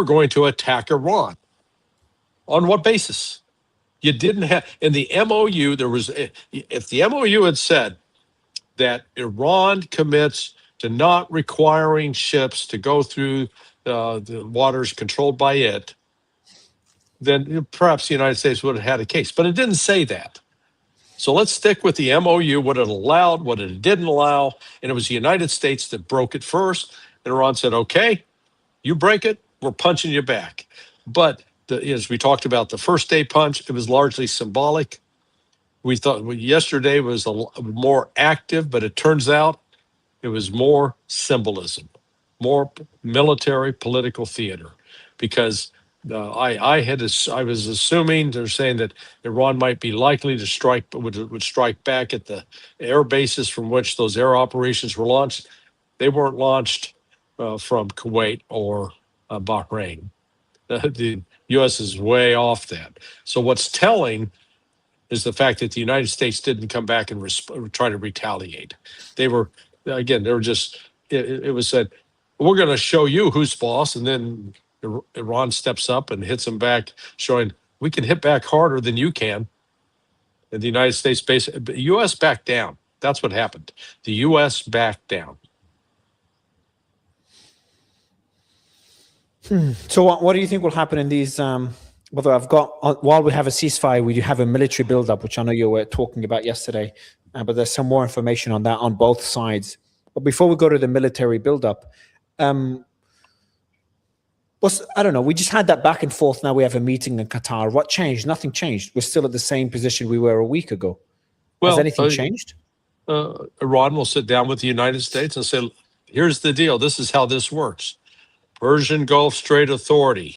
were going to attack Iran. On what basis? You didn't have, in the MOU, there was, if the MOU had said that Iran commits to not requiring ships to go through the waters controlled by it, then perhaps the United States would have had a case. But it didn't say that. So let's stick with the MOU, what it allowed, what it didn't allow. And it was the United States that broke it first. And Iran said, okay, you break it, we're punching you back. But as we talked about the first day punch, it was largely symbolic. We thought yesterday was more active, but it turns out it was more symbolism, more military political theater, because I was assuming they're saying that Iran might be likely to strike, would strike back at the air bases from which those air operations were launched. They weren't launched from Kuwait or Bahrain. The U.S. is way off that. So what's telling is the fact that the United States didn't come back and try to retaliate. They were just, it was said, we're going to show you who's boss. And then Iran steps up and hits them back, showing we can hit back harder than you can. And the United States, the U.S. backed down. That's what happened. The U.S. backed down. So what do you think will happen in these, while we have a ceasefire, we do have a military buildup, which I know you were talking about yesterday, but there's some more information on that on both sides. But before we go to the military buildup, I don't know, we just had that back and forth. Now we have a meeting in Qatar. What changed? Nothing changed. We're still at the same position we were a week ago. Has anything changed? Iran will sit down with the United States and say, here's the deal. This is how this works. Persian Gulf Strait Authority.